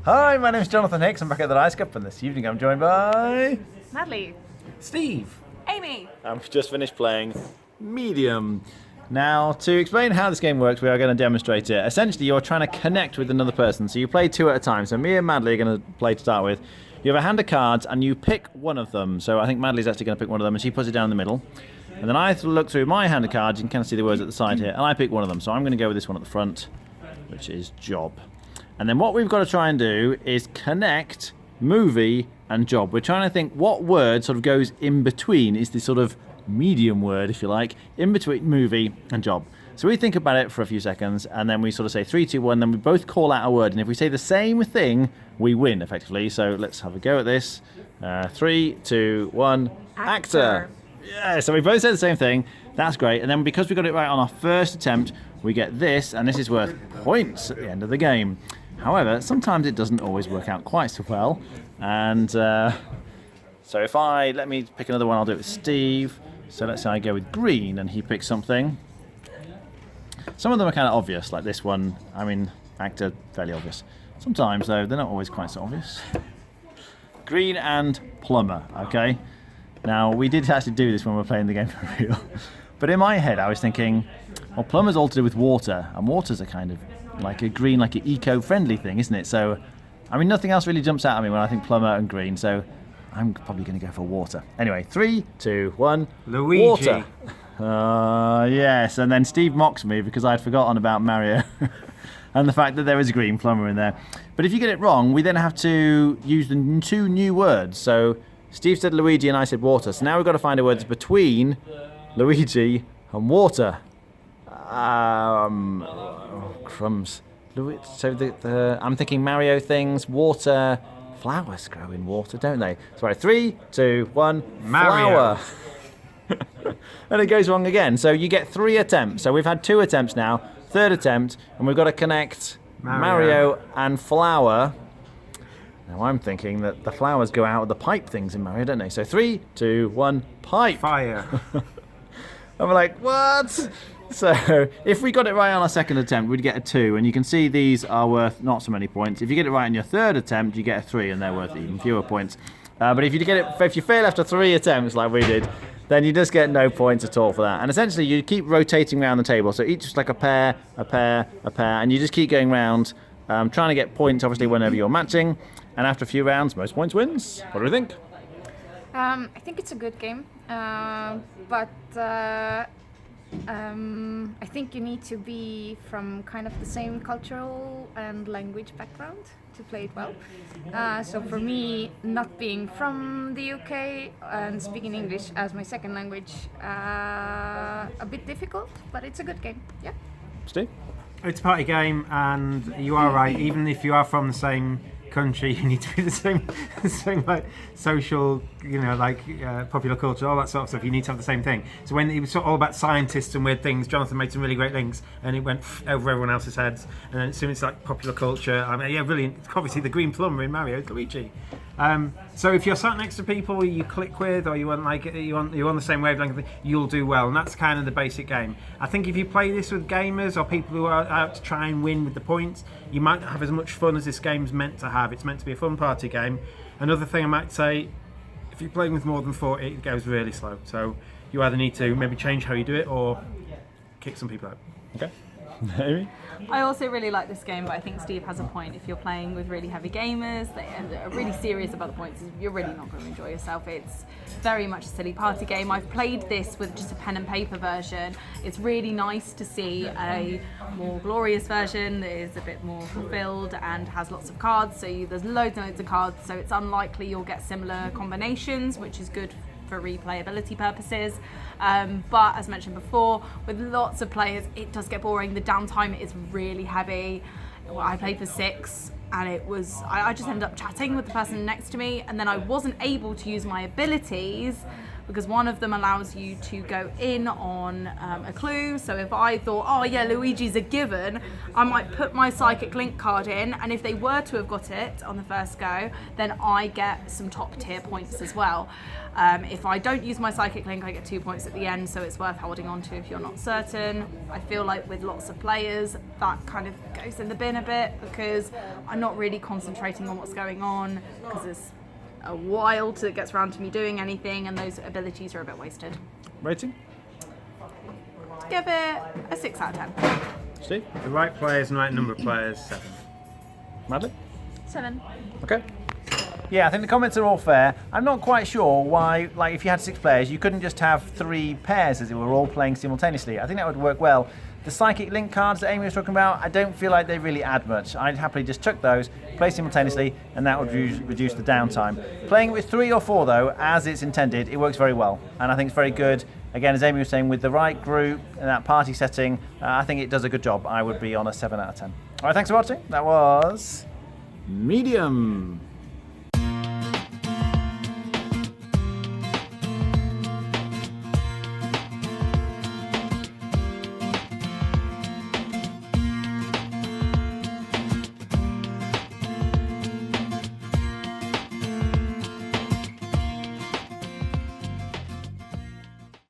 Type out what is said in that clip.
Hi, my name is Jonathan Hicks. I'm back at the Dice Cup, and this evening I'm joined by... Natalie. Steve. Amy. I've just finished playing Medium. Now, to explain how this game works, we are going to demonstrate it. Essentially, you're trying to connect with another person, so you play two at a time. So me and Madley are going to play to start with. You have a hand of cards, and you pick one of them. So I think Madley's actually going to pick one of them, and she puts it down in the middle. And then I look through my hand of cards, you can kind of see the words at the side here, and I pick one of them. So I'm going to go with this one at the front, which is job. And then what we've got to try and do is connect movie and job. We're trying to think what word sort of goes in between, is this sort of medium word, if you like, in between movie and job. So we think about it for a few seconds, and then we sort of say 3, 2, 1, then we both call out a word, and if we say the same thing, we win, effectively. So let's have a go at this. 3, 2, 1, actor. Yeah, so we both said the same thing. That's great. And then because we got it right on our first attempt, we get this, and this is worth points at the end of the game. However, sometimes it doesn't always work out quite so well. And so if let me pick another one, I'll do it with Steve. So let's say I go with green, and he picks something. Some of them are kind of obvious, like this one. I mean, actor, fairly obvious. Sometimes, though, they're not always quite so obvious. Green and plumber, okay? Now, we did actually do this when we were playing the game for real. But in my head, I was thinking, well, plumber's all to do with water, and water's a kind of like a green, like an eco-friendly thing, isn't it? So, I mean, nothing else really jumps out at me when I think plumber and green, so I'm probably going to go for water. Anyway, 3, 2, 1, Luigi. Water. Yes, and then Steve mocks me because I'd forgotten about Mario and the fact that there is a green plumber in there. But if you get it wrong, we then have to use the 2 new words. So Steve said Luigi and I said water. So now we've got to find a word between Luigi and water. Crumbs. So I'm thinking Mario things, water. Flowers grow in water, don't they? Sorry, 3, 2, 1, Mario. flower. And it goes wrong again. So you get 3 attempts. So we've had 2 attempts now. Third attempt, and we've got to connect Mario and flower. Now I'm thinking that the flowers go out of the pipe things in Mario, don't they? So 3, 2, 1, pipe. Fire. And we're like, what? So if we got it right on our second attempt, we'd get a 2, and you can see these are worth not so many points. If you get it right on your third attempt, you get a 3, and they're worth even fewer points. But if you fail after 3 attempts, like we did, then you just get no points at all for that. And essentially, you keep rotating around the table. So each is like a pair, a pair, a pair, and you just keep going round, trying to get points, obviously, whenever you're matching. And after a few rounds, most points wins. What do we think? I think it's a good game, but I think you need to be from kind of the same cultural and language background to play it well. So for me, not being from the UK and speaking English as my second language, a bit difficult, but it's a good game. Yeah. Steve? It's a party game, and you are right. Even if you are from the same country, you need to be the same like social, popular culture, all that sort of stuff. You need to have the same thing. So when it was all about scientists and weird things, Jonathan made some really great links, and it went over everyone else's heads. And then as soon as it's like popular culture, brilliant. Obviously, the green plumber in Mario, Luigi. So if you're sat next to people you click with, or you're on the same wavelength, you'll do well, and that's kind of the basic game. I think if you play this with gamers or people who are out to try and win with the points, you might not have as much fun as this game's meant to have. It's meant to be a fun party game. Another thing I might say, if you're playing with more than 40, it goes really slow. So you either need to maybe change how you do it or kick some people out. Okay. Amy? I also really like this game, but I think Steve has a point. If you're playing with really heavy gamers that are really serious about the points, you're really not going to enjoy yourself. It's very much a silly party game. I've played this with just a pen and paper version. It's really nice to see a more glorious version that is a bit more fulfilled and has lots of cards. So there's loads and loads of cards, so it's unlikely you'll get similar combinations, which is good for replayability purposes. But as mentioned before, with lots of players, it does get boring. The downtime is really heavy. Well, I played for 6, and it was, I just ended up chatting with the person next to me, and then I wasn't able to use my abilities because one of them allows you to go in on a clue. So if I thought, oh yeah, Luigi's a given, I might put my psychic link card in, and if they were to have got it on the first go, then I get some top tier points as well. If I don't use my psychic link, I get 2 points at the end, so it's worth holding on to if you're not certain. I feel like with lots of players, that kind of goes in the bin a bit, because I'm not really concentrating on what's going on, because it's a while till it gets around to me doing anything, and those abilities are a bit wasted. Rating? Give it a 6 out of 10. Steve? The right players and the right number of players, 7. Madly? 7. Okay. Yeah, I think the comments are all fair. I'm not quite sure why, like, if you had 6 players, you couldn't just have 3 pairs as it were, all playing simultaneously. I think that would work well. The psychic link cards that Amy was talking about, I don't feel like they really add much. I'd happily just chuck those, play simultaneously, and that would reduce the downtime. Playing with 3 or 4, though, as it's intended, it works very well. And I think it's very good. Again, as Amy was saying, with the right group and that party setting, I think it does a good job. I would be on a 7 out of 10. All right, thanks for watching. That was Medium.